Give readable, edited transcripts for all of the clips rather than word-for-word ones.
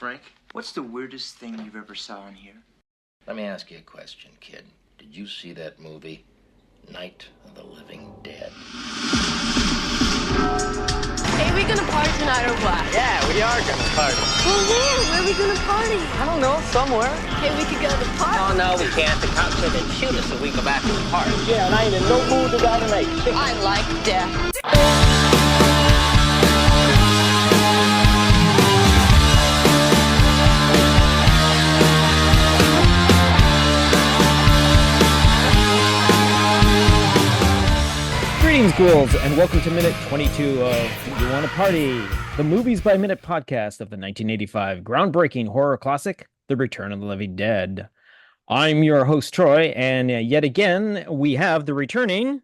Frank. What's the weirdest thing you've ever saw in here? Let me ask you a question, kid. Did you see that movie, Night of the Living Dead? Hey, are we gonna party tonight or what? Yeah, we are gonna party. Well, where are we gonna party? I don't know, somewhere. Okay, we could go to the park. Oh, no, we can't. The cops said they'd shoot us if we go back to the park. Yeah, and I ain't in no mood to die tonight. I like death. Greetings, ghouls, and welcome to minute 22 of You Wanna Party, the Movies by Minute podcast of the 1985 groundbreaking horror classic, The Return of the Living Dead. I'm your host, Troy, and yet again, we have the returning...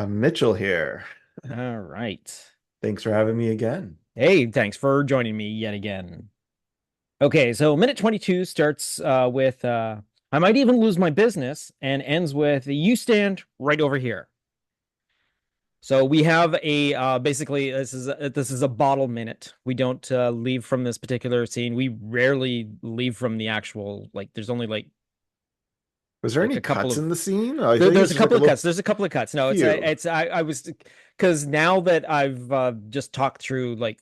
Mitchell here. All right. Thanks for having me again. Hey, thanks for joining me yet again. Okay, so minute 22 starts with, I might even lose my business, and ends with, you stand right over here. So we have a basically this is a bottle minute. We don't leave from this particular scene. We rarely leave from the actual, like, there's only like. Was there like any cuts in the scene? There's a couple of cuts. There's a couple of cuts. No, I was, because now that I've just talked through like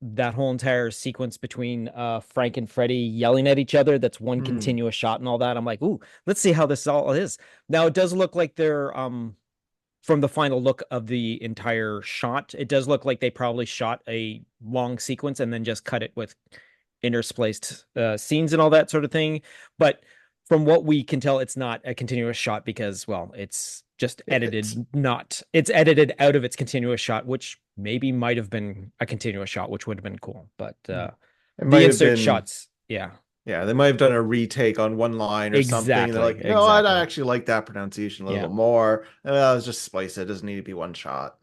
that whole entire sequence between Frank and Freddy yelling at each other, that's one continuous shot and all that. I'm like, ooh, let's see how this all is. Now it does look like they're from the final look of the entire shot, it does look like they probably shot a long sequence and then just cut it with interspliced scenes and all that sort of thing. But from what we can tell, it's not a continuous shot because, well, it's just edited. It's edited out of its continuous shot, which maybe might have been a continuous shot, which would have been cool. But the insert shots, yeah. Yeah, they might have done a retake on one line or something. They're like, no, I actually like that pronunciation a little bit more. Let's just splice it. It doesn't need to be one shot.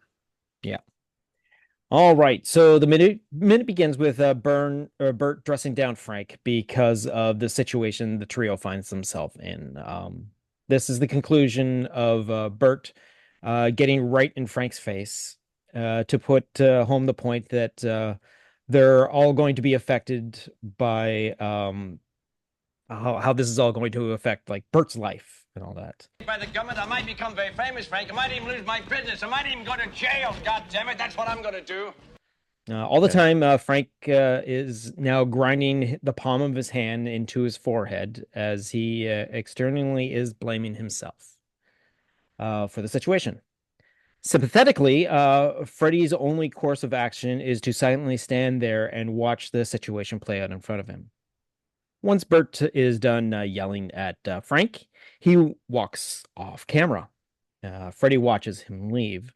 Yeah. All right. So the minute begins with Burt dressing down Frank because of the situation the trio finds themselves in. This is the conclusion of Burt getting right in Frank's face to put home the point that they're all going to be affected by how this is all going to affect like Burt's life and all that. By the government, I might become very famous, Frank. I might even lose my business. I might even go to jail. God damn it, that's what I'm going to do. All the time, Frank is now grinding the palm of his hand into his forehead as he externally is blaming himself for the situation. Sympathetically, Freddy's only course of action is to silently stand there and watch the situation play out in front of him. Once Burt is done yelling at Frank, he walks off camera. Freddy watches him leave.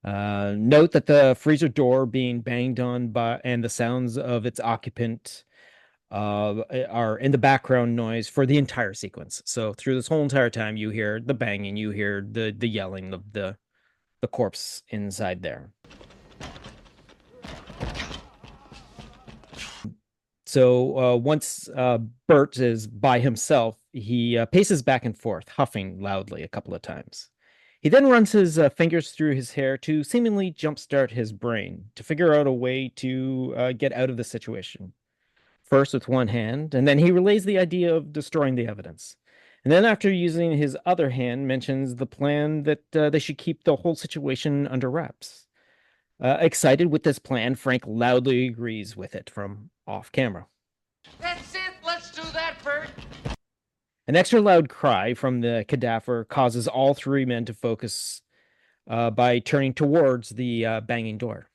Note that the freezer door being banged on and the sounds of its occupant are in the background noise for the entire sequence. So through this whole entire time, you hear the banging, you hear the yelling of the corpse inside there. So once Burt is by himself, he paces back and forth, huffing loudly a couple of times. He then runs his fingers through his hair to seemingly jumpstart his brain, to figure out a way to get out of the situation. First with one hand, and then he relays the idea of destroying the evidence. And then after using his other hand, mentions the plan that they should keep the whole situation under wraps. Excited with this plan, Frank loudly agrees with it from off camera. That's it. Let's do that, Burt. An extra loud cry from the cadaver causes all three men to focus by turning towards the banging door.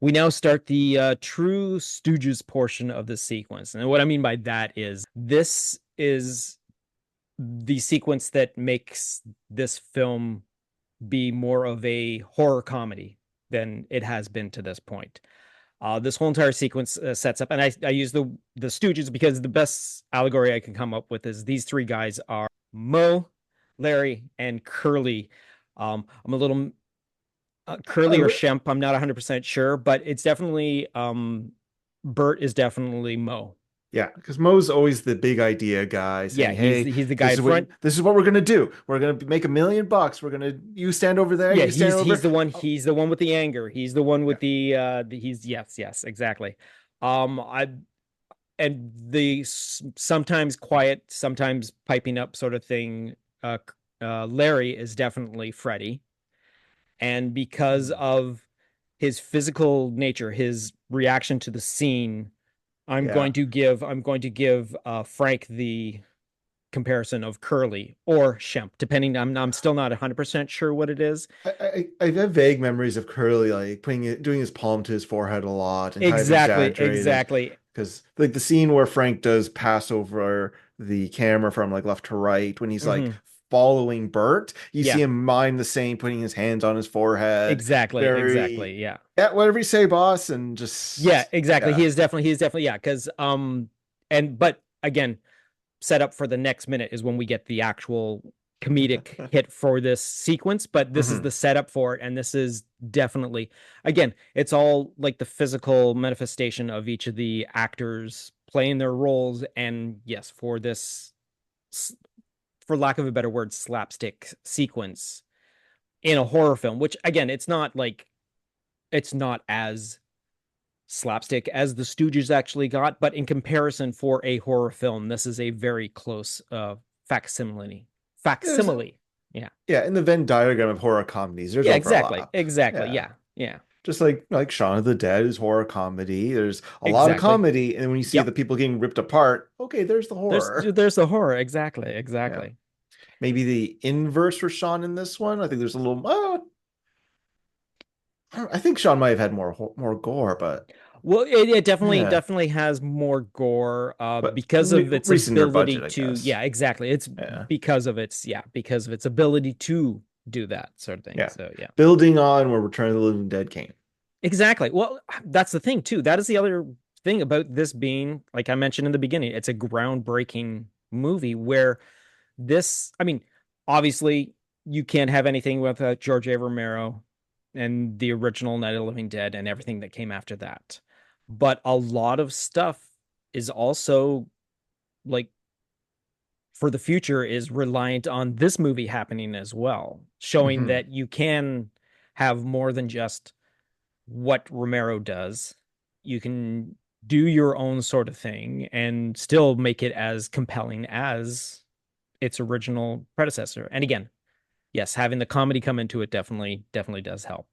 We now start the true Stooges portion of the sequence. And what I mean by that is this is the sequence that makes this film be more of a horror comedy than it has been to this point. This whole entire sequence sets up, and I use the Stooges because the best allegory I can come up with is these three guys are Moe, Larry, and Curly. I'm a little Curly or Shemp. I'm not 100% sure, but it's definitely Burt is definitely Moe. Yeah, because Moe's always the big idea guy. Saying, he's the guy in front. This is what we're gonna do. We're gonna make $1 million. You stand over there. Yeah, you stand he's the one. He's the one with the anger. He's the one with the. He's yes, exactly. and the sometimes quiet, sometimes piping up sort of thing. Larry is definitely Freddy, and because of his physical nature, his reaction to the scene, I'm going to give Frank the comparison of Curly or Shemp, depending. I'm still not 100% sure what it is. I have vague memories of Curly like doing his palm to his forehead a lot and kind of Exactly. Because like the scene where Frank does pass over the camera from like left to right when he's like following Burt, you see him mime the same, putting his hands on his forehead. Exactly. Yeah. Yeah, whatever you say, boss, and just exactly. He is definitely because but again, set up for the next minute is when we get the actual comedic hit for this sequence, but this is the setup for it, and this is definitely, again, it's all like the physical manifestation of each of the actors playing their roles, and yes, for this, for lack of a better word, slapstick sequence in a horror film, which again, it's not as slapstick as the Stooges actually got, but in comparison for a horror film, this is a very close facsimile. Yeah, in the Venn diagram of horror comedies, there's overlap. Exactly. Yeah. Just like Shaun of the Dead is horror comedy. There's a lot of comedy, and when you see the people getting ripped apart, okay, there's the horror. There's the horror. Exactly. Yeah. Maybe the inverse for Shaun in this one. I think there's a little. I think Shaun might have had more gore, but it definitely has more gore because of its ability budget, to. Yeah, exactly. It's because of its ability to do that sort of thing. Yeah. So building on where Return of the Living Dead came. Exactly. Well, that's the thing too. That is the other thing about this being, like I mentioned in the beginning, it's a groundbreaking movie where this, I mean, obviously you can't have anything without George A. Romero and the original Night of the Living Dead and everything that came after that. But a lot of stuff is also like for the future is reliant on this movie happening as well, showing that you can have more than just what Romero does. You can do your own sort of thing and still make it as compelling as its original predecessor. And again, yes, having the comedy come into it definitely does help.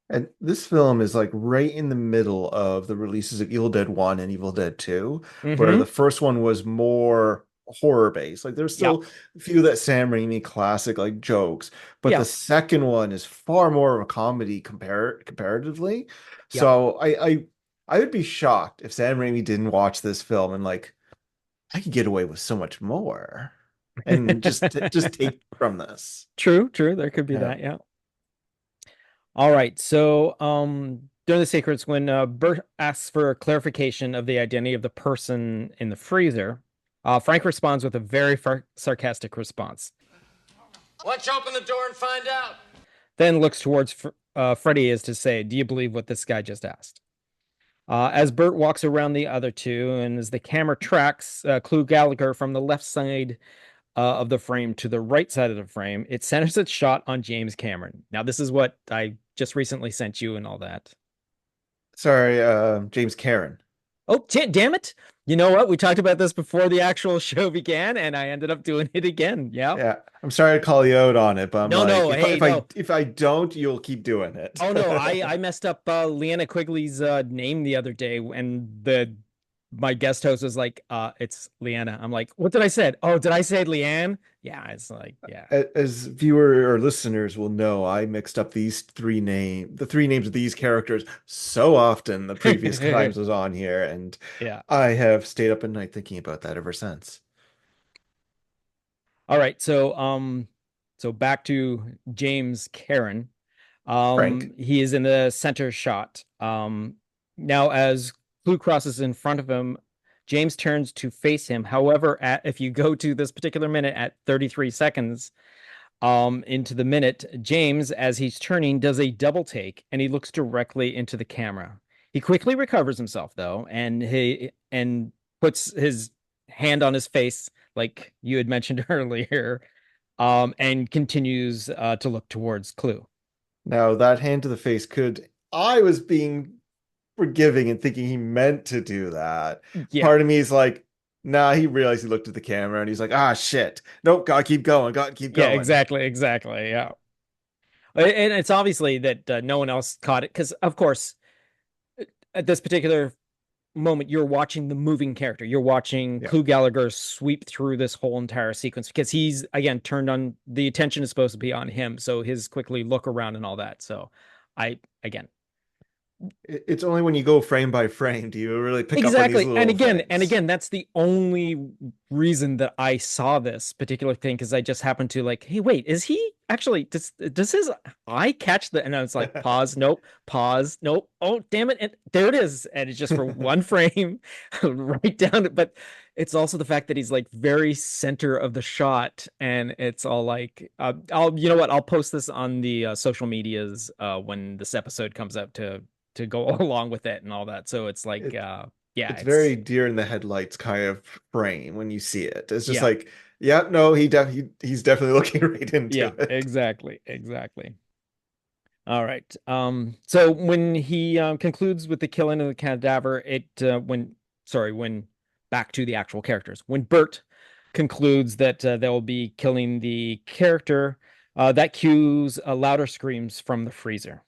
And this film is like right in the middle of the releases of Evil Dead 1 and Evil Dead 2, where the first one was more horror based. Like there's still a few that Sam Raimi classic like jokes, but the second one is far more of a comedy comparatively. So I would be shocked if Sam Raimi didn't watch this film and like, I could get away with so much more and just take from this. True. There could be that. Yeah. All right. So, during the secrets, when Burt asks for a clarification of the identity of the person in the freezer, Frank responds with a very sarcastic response. Why don't you open the door and find out? Then looks towards Freddy as to say, "Do you believe what this guy just asked?" As Burt walks around the other two, and as the camera tracks Clu Gallagher from the left side of the frame to the right side of the frame, it centers its shot on James Cameron. Now, this is what I just recently sent you and all that. Sorry, James Cameron. Oh, damn it. You know what? We talked about this before the actual show began, and I ended up doing it again. Yeah. I'm sorry to call you out on it, but if I don't, you'll keep doing it. Oh, no, I messed up Leanna Quigley's name the other day, and my guest host was like, it's Leanna. I'm like, what did I say? Oh, did I say Leanne? Yeah, it's like, yeah. As viewer or listeners will know, I mixed up the three names of these characters so often the previous times I was on here, and I have stayed up at night thinking about that ever since. All right, so back to James Cameron. Frank. He is in the center shot. Now as Clu crosses in front of him, James turns to face him. However, if you go to this particular minute at 33 seconds into the minute, James, as he's turning, does a double take, and he looks directly into the camera. He quickly recovers himself, though, and puts his hand on his face, like you had mentioned earlier, and continues to look towards Clu. Now, that hand to the face I was being forgiving and thinking he meant to do that. Yeah. Part of me is like, nah, he realized he looked at the camera and he's like, ah, shit. Nope, gotta keep going, gotta keep Yeah, going. exactly. Yeah. And it's obviously that no one else caught it because, of course, at this particular moment, you're watching the moving character. You're watching Yeah. Clu Gallagher sweep through this whole entire sequence because he's, again, turned on, the attention is supposed to be on him. So his quickly look around and all that. So again, It's only when you go frame by frame do you really pick up on these exactly. And little things. again, that's the only reason that I saw this particular thing because I just happened to like, hey, wait, is he actually does his eye catch the and I was like, pause, nope, oh damn it, and there it is. And it's just for one frame, right down. But it's also the fact that he's like very center of the shot, and it's all like, I'll you know what, I'll post this on the social medias when this episode comes up to go along with it and all that. So it's like, yeah, It's very deer in the headlights kind of frame when you see it. It's just Yeah. like, yeah, no, he's definitely looking right into yeah, it. exactly. All right. So when he concludes with the killing of the cadaver, when back to the actual characters, when Burt concludes that they'll be killing the character, that cues louder screams from the freezer.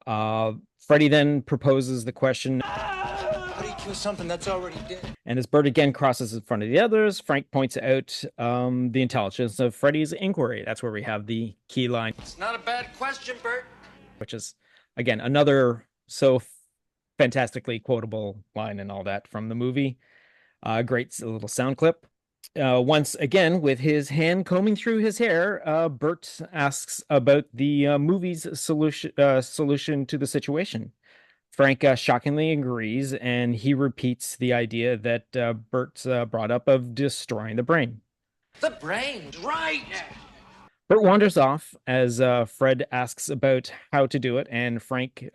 Freddy then proposes the question. How do you kill something that's already dead? And as Burt again crosses in front of the others, Frank points out the intelligence of Freddy's inquiry. That's where we have the key line, It's not a bad question, Burt. which is, again, another so fantastically quotable line and all that from the movie. Great little sound clip. Once again, with his hand combing through his hair, Burt asks about the movie's solution to the situation. Frank shockingly agrees, and he repeats the idea that Burt brought up of destroying the brain. The brain's right. Burt wanders off as Fred asks about how to do it, and Frank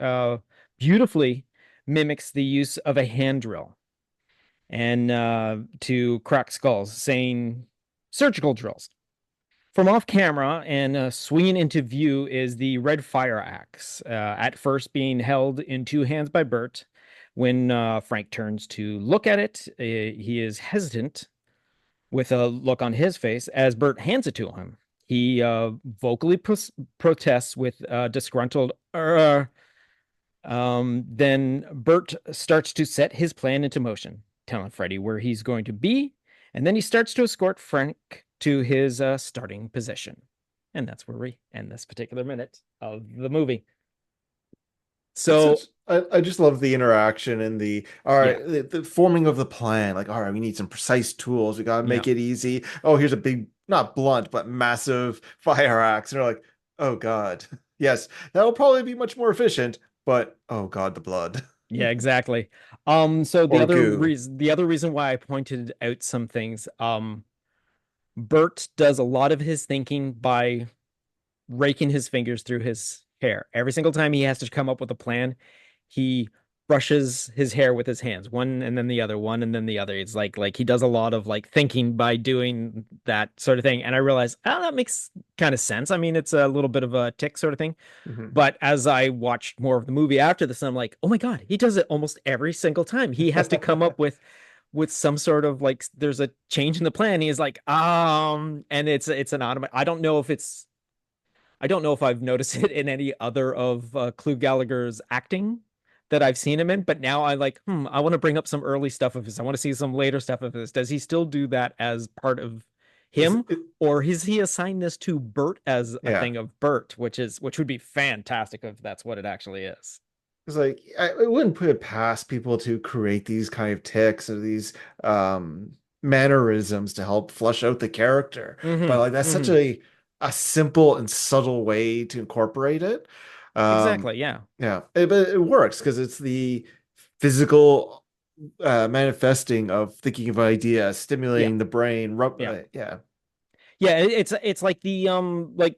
beautifully mimics the use of a hand drill and to crack skulls, saying surgical drills. From off camera and swinging into view is the red fire axe, at first being held in two hands by Burt. When Frank turns to look at it, he is hesitant with a look on his face as Burt hands it to him. He vocally protests with disgruntled, then Burt starts to set his plan into motion, telling Freddy where he's going to be, and then he starts to escort Frank to his starting position. And that's where we end this particular minute of the movie. So I just love the interaction and the all right, the forming of the plan. Like, all right, we need some precise tools. We gotta make it easy. Oh, here's a big, not blunt, but massive fire axe. And they're like, oh God, yes, that'll probably be much more efficient. But oh God, the blood. yeah, exactly. So Or goo. the other reason why I pointed out some things, Burt does a lot of his thinking by raking his fingers through his hair. Every single time he has to come up with a plan, he brushes his hair with his hands, one and then the other, one and then the other. It's like he does a lot of like thinking by doing that sort of thing. And I realized, oh, that makes kind of sense. I mean, it's a little bit of a tick sort of thing. Mhm. But as I watched more of the movie after this, I'm like, oh my God, he does it almost every single time. He has to come up with some sort of like, there's a change in the plan. He's like, and it's an automatic. I don't know if I've noticed it in any other of Clu Gallagher's acting that I've seen him in, but now I like, I want to bring up some early stuff of his. I want to see some later stuff of his. Does he still do that as part of him, or is he assigned this to Burt as a thing of Burt, which would be fantastic if that's what it actually is. It's like I wouldn't put it past people to create these kind of tics or these mannerisms to help flush out the character. But like that's such a simple and subtle way to incorporate it. Exactly, yeah. But it works because it's the physical manifesting of thinking of ideas, stimulating the brain. It's like the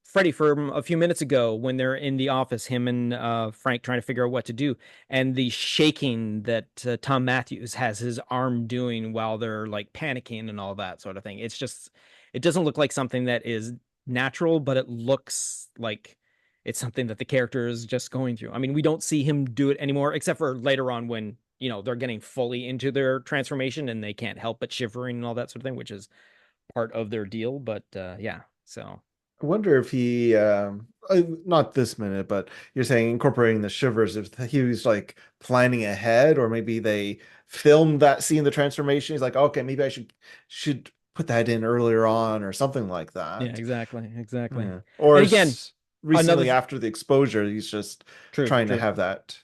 Freddy from a few minutes ago when they're in the office, him and Frank trying to figure out what to do, and the shaking that Tom Matthews has his arm doing while they're like panicking and all that sort of thing. It's just, it doesn't look like something that is natural, but it looks like It's something that the character is just going through. I mean, we don't see him do it anymore, except for later on when, they're getting fully into their transformation and they can't help but shivering and all that sort of thing, which is part of their deal. But yeah, so. I wonder if he, not this minute, but you're saying incorporating the shivers, if he was like planning ahead, or maybe they filmed that scene, the transformation. He's like, okay, maybe I should put that in earlier on or something like that. Yeah, exactly. Yeah. Or and again, recently after the exposure, he's just trying to have that.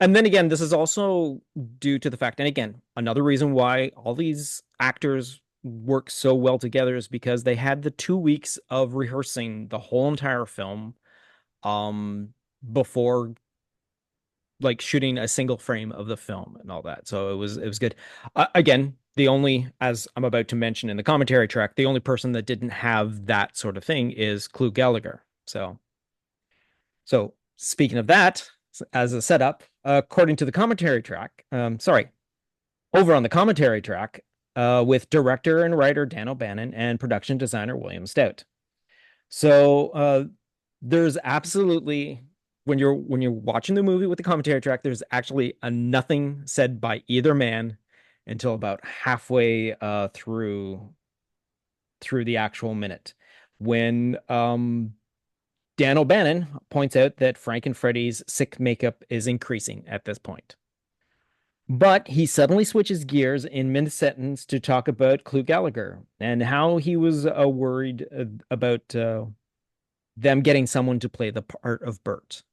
And then again, this is also due to the fact, and again, another reason why all these actors work so well together is because they had the 2 weeks of rehearsing the whole entire film before like shooting a single frame of the film and all that. So it was good. Again, the only, as I'm about to mention in the commentary track, the only person that didn't have that sort of thing is Clu Gallagher. So speaking of that, as a setup, according to the commentary track, over on the commentary track, with director and writer Dan O'Bannon and production designer William Stout. So there's absolutely, when you're watching the movie with the commentary track, there's actually nothing said by either man until about halfway through the actual minute, when Dan O'Bannon points out that Frank and Freddy's sick makeup is increasing at this point. But he suddenly switches gears in mid-sentence to talk about Clu Gallagher and how he was worried about them getting someone to play the part of Burt.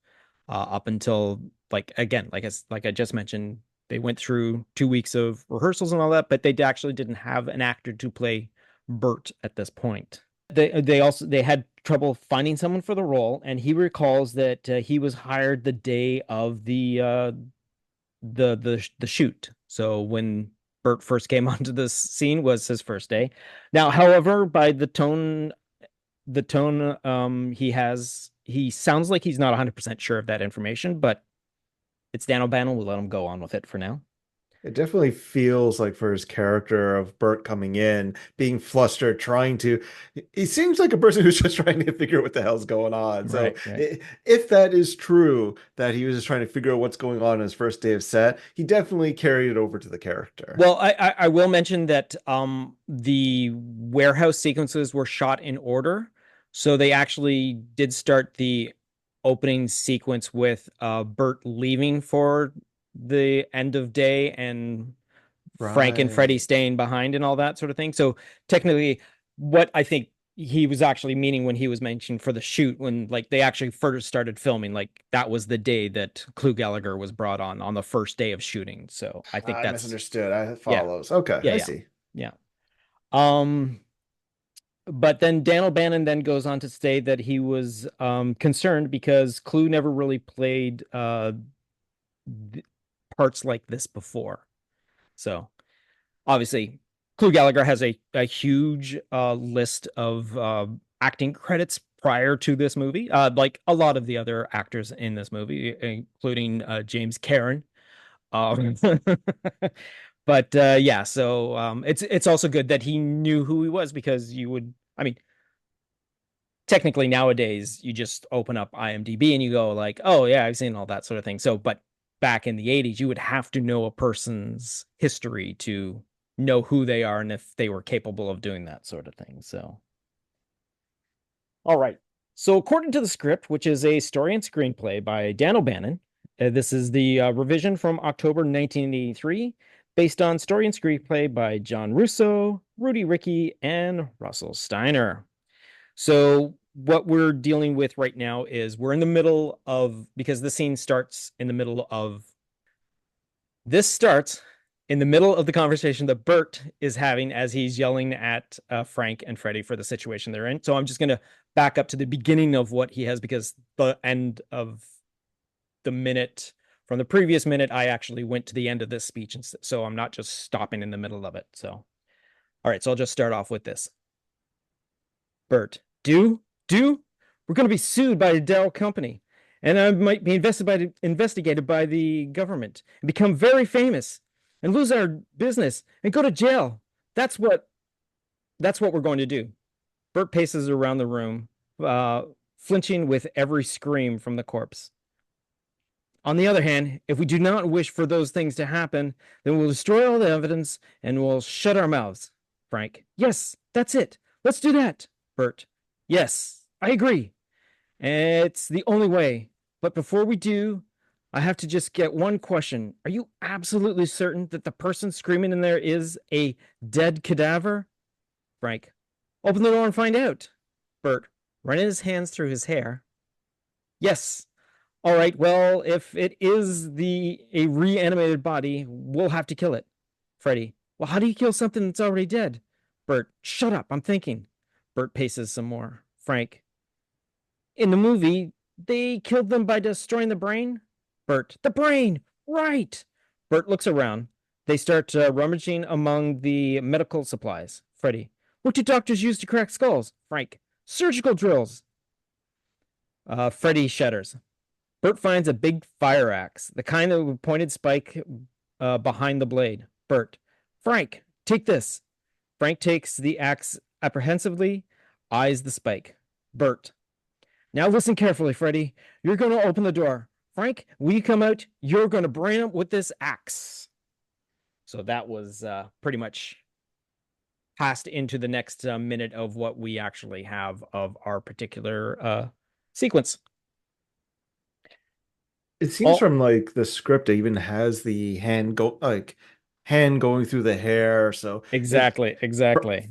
Up until, like I just mentioned, they went through 2 weeks of rehearsals and all that, but they actually didn't have an actor to play Burt at this point. They had trouble finding someone for the role, and he recalls that he was hired the day of the shoot. So when Burt first came onto the scene was his first day. Now, however, by the tone he sounds like he's not 100% sure of that information, but it's Dan O'Bannon. We'll let him go on with it for now. It definitely feels like, for his character of Burt coming in, being flustered, he seems like a person who's just trying to figure out what the hell's going on. So right. If that is true, that he was just trying to figure out what's going on his first day of set, he definitely carried it over to the character. Well, I will mention that the warehouse sequences were shot in order. So they actually did start the opening sequence with Burt leaving for the end of day and Frank and Freddy staying behind and all that sort of thing. So technically, what I think he was actually meaning when he was mentioned for the shoot, when like they actually first started filming, like that was the day that Clu Gallagher was brought on the first day of shooting. So I think that's misunderstood. I follows. Yeah. Okay, I see. Yeah. But then Dan O'Bannon then goes on to say that he was concerned because Clu never really played parts like this before. So obviously Clu Gallagher has a huge list of acting credits prior to this movie, like a lot of the other actors in this movie, including James Caron. But yeah, so it's also good that he knew who he was, because technically nowadays you just open up IMDb and you go like, oh yeah, I've seen all that sort of thing. So, but back in the 80s, you would have to know a person's history to know who they are and if they were capable of doing that sort of thing. So, all right. So according to the script, which is a story and screenplay by Dan O'Bannon, this is the revision from October 1983, based on story and screenplay by John Russo, Rudy Rickey, and Russell Steiner. So what we're dealing with right now is we're in the middle of, because the scene starts in the middle of, the conversation that Burt is having as he's yelling at Frank and Freddy for the situation they're in. So I'm just going to back up to the beginning of what he has, because the end of the minute from the previous minute, I actually went to the end of this speech. And so I'm not just stopping in the middle of it. So, all right. So I'll just start off with this. Burt, we're going to be sued by the Dow company, and I might be investigated by the government and become very famous and lose our business and go to jail. That's what we're going to do. Burt paces around the room, flinching with every scream from the corpse. On the other hand, if we do not wish for those things to happen, then we'll destroy all the evidence and we'll shut our mouths. Frank. Yes, that's it. Let's do that. Burt. Yes, I agree. It's the only way. But before we do, I have to just get one question. Are you absolutely certain that the person screaming in there is a dead cadaver? Frank. Open the door and find out. Burt. Running his hands through his hair. Yes. All right, well, if it is a reanimated body, we'll have to kill it. Freddy. Well, how do you kill something that's already dead? Burt. Shut up, I'm thinking. Burt paces some more. Frank. In the movie, they killed them by destroying the brain? Burt. The brain! Right! Burt looks around. They start rummaging among the medical supplies. Freddy. What do doctors use to crack skulls? Frank. Surgical drills. Freddy shudders. Burt finds a big fire axe, the kind of a pointed spike behind the blade. Burt. Frank, take this. Frank takes the axe apprehensively, eyes the spike. Burt. Now listen carefully, Freddy. You're going to open the door. Frank, when you come out, you're going to brain him with this axe. So that was pretty much passed into the next minute of what we actually have of our particular sequence. It seems from like the script, it even has the hand going through the hair. So exactly.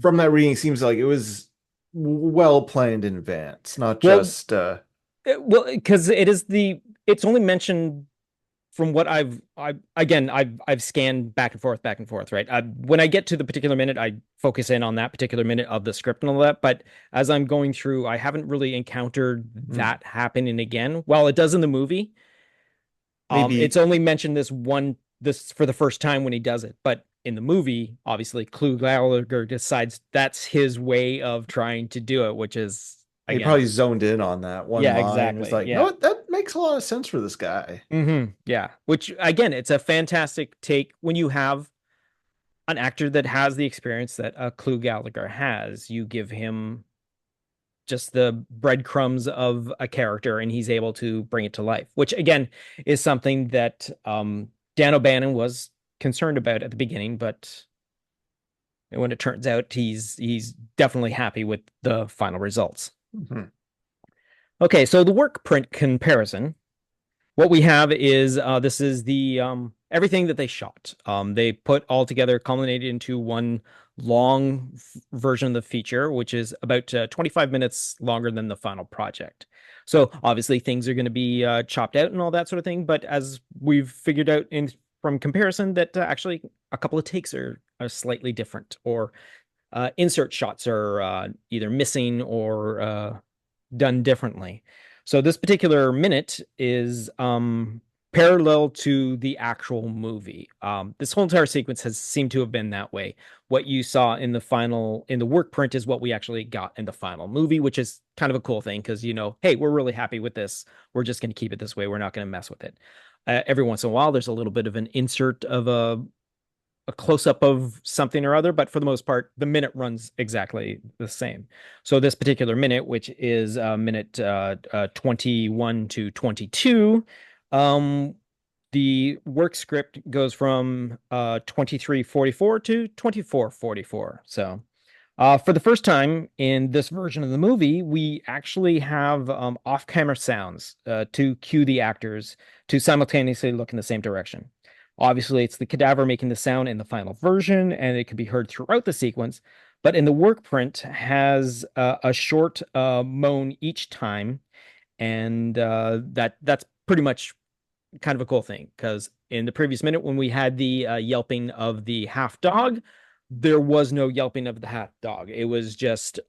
From that reading, it seems like it was well planned in advance, not just. Well, because it's only mentioned from what I've scanned back and forth, right? When I get to the particular minute, I focus in on that particular minute of the script and all that. But as I'm going through, I haven't really encountered that happening again. Well, it does in the movie. It's only mentioned this for the first time when he does it, but in the movie, obviously, Clu Gallagher decides that's his way of trying to do it, which is he probably zoned in on that one line. Exactly. It's like, you know what? That makes a lot of sense for this guy. Mm-hmm. Yeah, which again, it's a fantastic take when you have an actor that has the experience that Clu Gallagher has. You give him just the breadcrumbs of a character and he's able to bring it to life, which again is something that Dan O'Bannon was concerned about at the beginning, but when it turns out he's definitely happy with the final results. Mm-hmm. Okay, so the work print comparison. What we have is this is the everything that they shot. They put all together, culminated into one long version of the feature, which is about 25 minutes longer than the final project. So obviously things are going to be chopped out and all that sort of thing. But as we've figured out from comparison, that actually a couple of takes are slightly different, or insert shots are either missing or done differently. So this particular minute is parallel to the actual movie. This whole entire sequence has seemed to have been that way. What you saw in the work print is what we actually got in the final movie, which is kind of a cool thing because, hey, we're really happy with this. We're just going to keep it this way. We're not going to mess with it. Every once in a while, there's a little bit of an insert of a close-up of something or other, but for the most part, the minute runs exactly the same. So this particular minute, which is minute 21 to 22, the work script goes from 23:44 to 24:44. So for the first time in this version of the movie, we actually have off-camera sounds to cue the actors to simultaneously look in the same direction. Obviously, it's the cadaver making the sound in the final version, and it can be heard throughout the sequence. But in the work print, has a short moan each time, and that's pretty much kind of a cool thing, because in the previous minute when we had the yelping of the half dog, there was no yelping of the half dog. It was just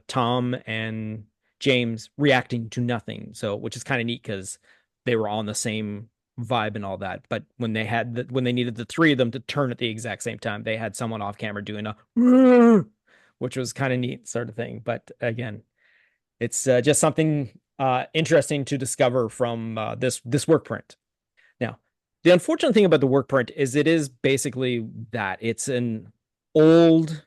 Tom and James reacting to nothing. So, which is kind of neat because they were all on the same vibe and all that. But when they needed the three of them to turn at the exact same time, they had someone off camera doing a, which was kind of neat sort of thing. But again, it's just something interesting to discover from this work print. Now, the unfortunate thing about the work print is it is basically that it's an old,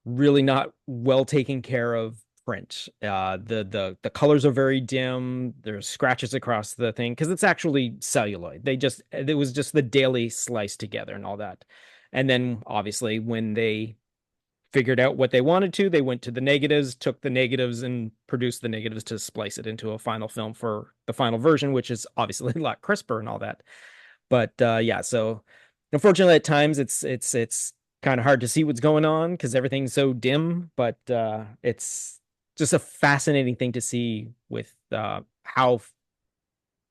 really not well taken care of print. The colors are very dim. There's scratches across the thing because it's actually celluloid. It was just the daily slice together and all that. And then obviously when they figured out what they wanted to, they went to the negatives, took the negatives and produced the negatives to splice it into a final film for the final version, which is obviously a lot crisper and all that. But yeah, so unfortunately at times it's kind of hard to see what's going on because everything's so dim, but it's just a fascinating thing to see with how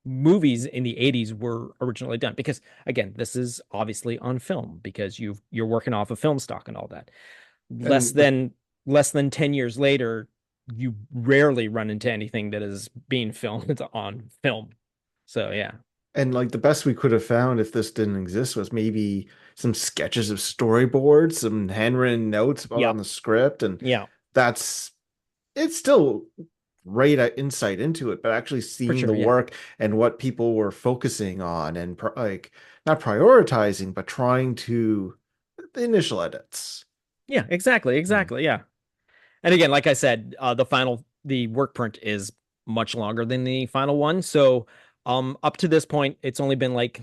movies in the 80s were originally done, because again, this is obviously on film because you're working off of film stock and all that. Less than 10 years later, you rarely run into anything that is being filmed on film. So yeah. And like the best we could have found if this didn't exist was maybe some sketches of storyboards, some handwritten notes on the script. And it's still great insight into it, but actually seeing the work and what people were focusing on and like not prioritizing, but trying to the initial edits. Yeah, exactly. Yeah. And again, like I said, the work print is much longer than the final one. So up to this point, it's only been like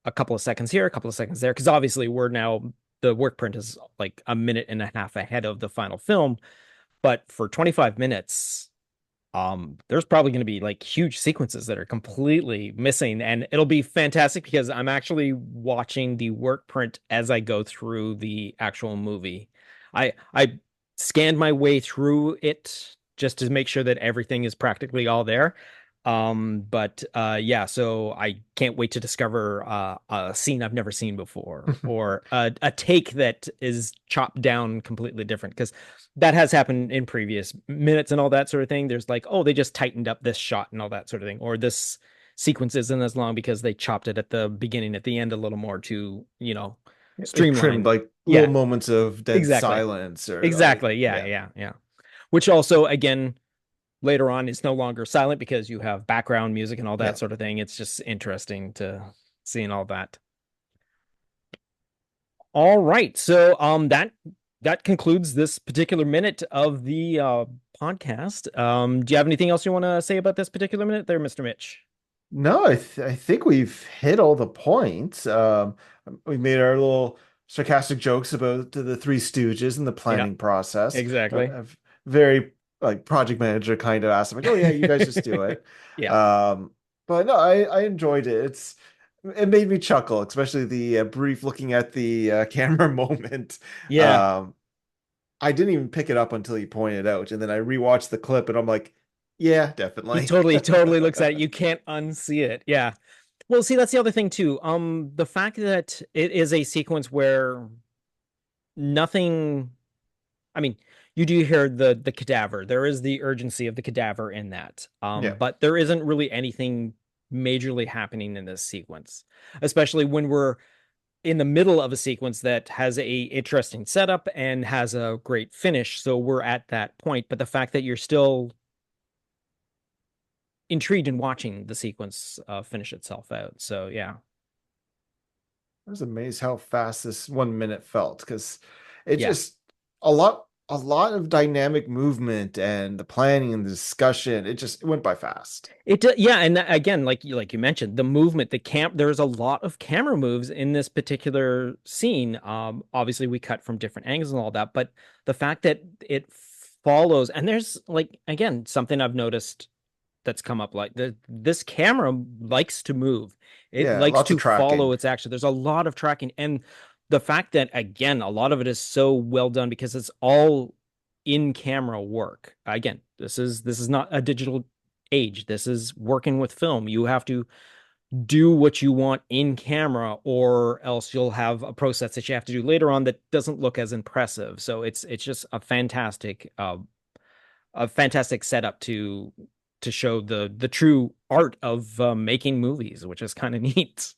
a couple of seconds here, a couple of seconds there, because obviously the work print is like a minute and a half ahead of the final film. But for 25 minutes, there's probably going to be like huge sequences that are completely missing, and it'll be fantastic because I'm actually watching the work print as I go through the actual movie. I scanned my way through it just to make sure that everything is practically all there. But yeah, so I can't wait to discover a scene I've never seen before or a take that is chopped down completely different, because that has happened in previous minutes and all that sort of thing. There's like, oh, they just tightened up this shot and all that sort of thing, or this sequence isn't as long because they chopped it at the beginning, at the end a little more to, streamline, trimmed like little moments of dead silence or exactly. Yeah. Which also, again, later on is no longer silent because you have background music and all that sort of thing. It's just interesting to seeing all that. All right. So that concludes this particular minute of the podcast. Do you have anything else you want to say about this particular minute there, Mr. Mitch? No, I think we've hit all the points. We made our little sarcastic jokes about the Three Stooges and the planning process. Exactly. Very like project manager kind of asked, like, oh yeah, you guys just do it. But no, I enjoyed it. It made me chuckle, especially the brief looking at the camera moment. I didn't even pick it up until you pointed out, and then I rewatched the clip and I'm like, yeah, definitely. He totally looks at it. You can't unsee it. Yeah. Well, see, that's the other thing too. The fact that it is a sequence where nothing, I mean, you do hear the cadaver. There is the urgency of the cadaver in that. But there isn't really anything majorly happening in this sequence, especially when we're in the middle of a sequence that has a interesting setup and has a great finish. So we're at that point. But the fact that you're still intrigued in watching the sequence finish itself out. So yeah. I was amazed how fast this 1 minute felt, because it just a lot of dynamic movement and the planning and the discussion. It went by fast. And again, like you mentioned, the movement, there's a lot of camera moves in this particular scene. Obviously we cut from different angles and all that, but the fact that it follows, and there's like, again, something I've noticed that's come up, like this camera likes to move. It likes to follow its action. There's a lot of tracking, and the fact that, again, a lot of it is so well done because it's all in camera work. Again, this is not a digital age. This is working with film. You have to do what you want in camera, or else you'll have a process that you have to do later on that doesn't look as impressive. So it's just a fantastic setup to show the true art of making movies, which is kind of neat.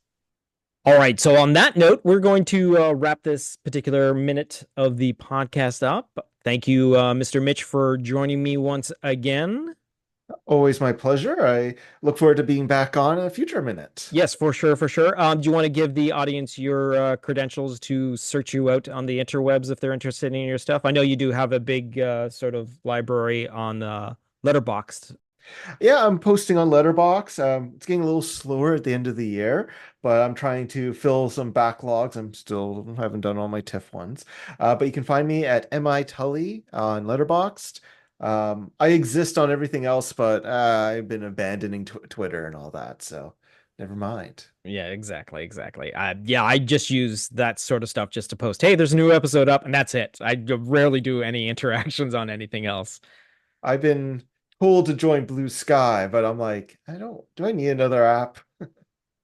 All right, so on that note, we're going to wrap this particular minute of the podcast up. Thank you, Mr. Mitch, for joining me once again. Always my pleasure. I look forward to being back on a future minute. Yes, for sure, for sure. Do you want to give the audience your credentials to search you out on the interwebs if they're interested in your stuff? I know you do have a big sort of library on Letterboxd. Yeah, I'm posting on Letterbox. It's getting a little slower at the end of the year, but I'm trying to fill some backlogs. I'm still haven't done all my TIFF ones. But you can find me at MI Tully on Letterboxd. I exist on everything else, but I've been abandoning Twitter and all that, so never mind. Yeah, exactly, exactly. Yeah, I just use that sort of stuff just to post, hey, there's a new episode up, and that's it. I rarely do any interactions on anything else. I've been told to join Blue Sky, but I'm like, do I need another app?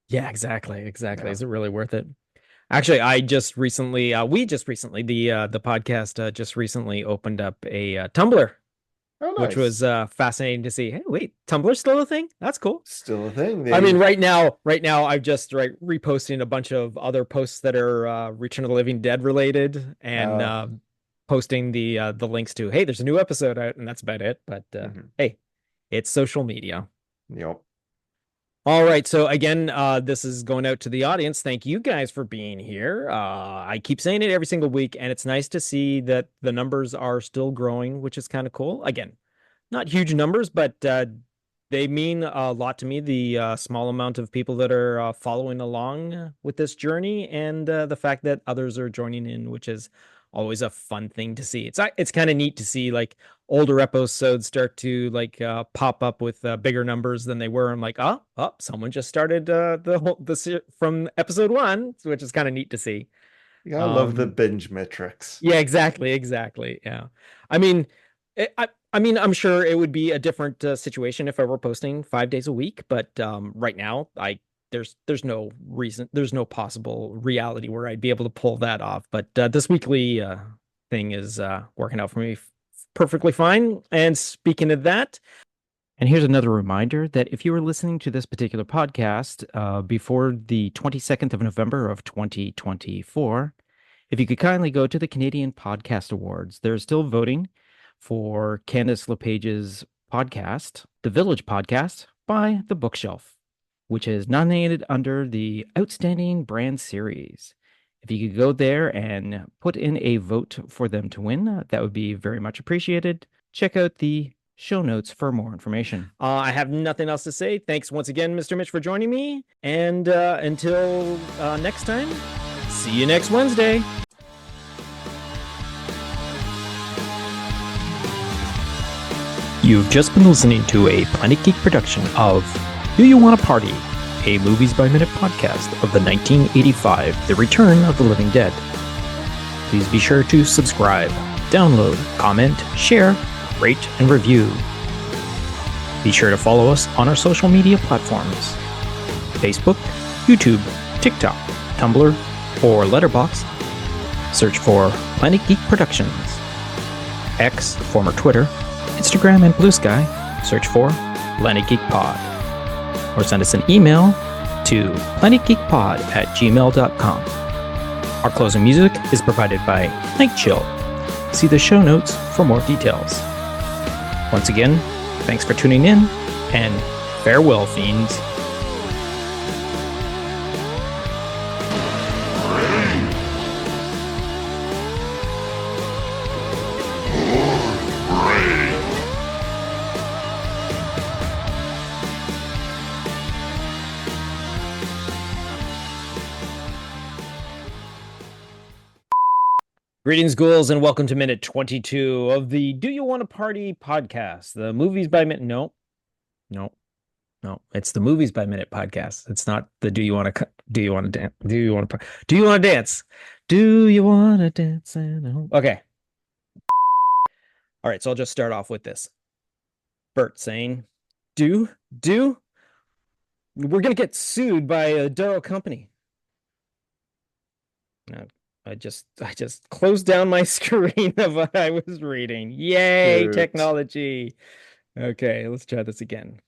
Yeah, exactly, exactly. Yeah. Is it really worth it? Actually, I just recently, we just recently, the podcast just recently opened up a Tumblr, Oh, which nice. was fascinating to see. Hey, wait, Tumblr's still a thing? That's cool. Still a thing. I mean, They right now, I'm just reposting a bunch of other posts that are Return of the Living Dead related, and uh posting the links to, hey, there's a new episode out, and that's about it. But mhm. hey, it's social media. Yep. All right, so again, this is going out to the audience. Thank you guys for being here. I keep saying it every single week, and it's nice to see that the numbers are still growing, which is kind of cool. Again, not huge numbers, but they mean a lot to me. The small amount of people that are following along with this journey, and the fact that others are joining in, which is always a fun thing to see. It's kind of neat to see like older episodes start to like pop up with bigger numbers than they were. I'm like, oh, someone just started from episode one, which is kind of neat to see. You gotta love the Um, binge metrics. yeah, exactly, exactly. Yeah. I mean, I mean, I'm sure it would be a different situation if I were posting 5 days a week, but right now, there's no reason, there's no possible reality where I'd be able to pull that off. But this weekly thing is working out for me perfectly fine. And speaking of that, and here's another reminder that if you were listening to this particular podcast before the 22nd of November of 2024, if you could kindly go to the Canadian Podcast Awards, they're still voting for Candace LePage's podcast, The Village Podcast by The Bookshelf, which is nominated under the Outstanding Brand Series. If you could go there and put in a vote for them to win, that would be very much appreciated. Check out the show notes for more information. I have nothing else to say. Thanks once again, Mr. Mitch, for joining me. And until next time, see you next Wednesday. You've just been listening to a Planet Geek production of Do You Want to Party? A Movies by Minute podcast of the 1985 The Return of the Living Dead. Please be sure to subscribe, download, comment, share, rate, and review. Be sure to follow us on our social media platforms: Facebook, YouTube, TikTok, Tumblr, or Letterboxd. Search for Planet Geek Productions. X, former Twitter, Instagram, and Blue Sky, search for Planet Geek Pod. Or send us an email to planetgeekpod@gmail.com. Our closing music is provided by Night Chill. See the show notes for more details. Once again, thanks for tuning in, and farewell, fiends. Greetings, ghouls, and welcome to minute 22 of the Do You Want to Party podcast. The movies by minute. No, no, no. It's the movies by minute podcast. It's not the Do You Want to dance? Do you want to do you want to dance? Do you want to dance? Okay. All right. So I'll just start off with this. Burt saying, "Do we're gonna get sued by a Darrow company." No. I just closed down my screen of what I was reading. Yay, Shoot. technology. Okay, let's try this again.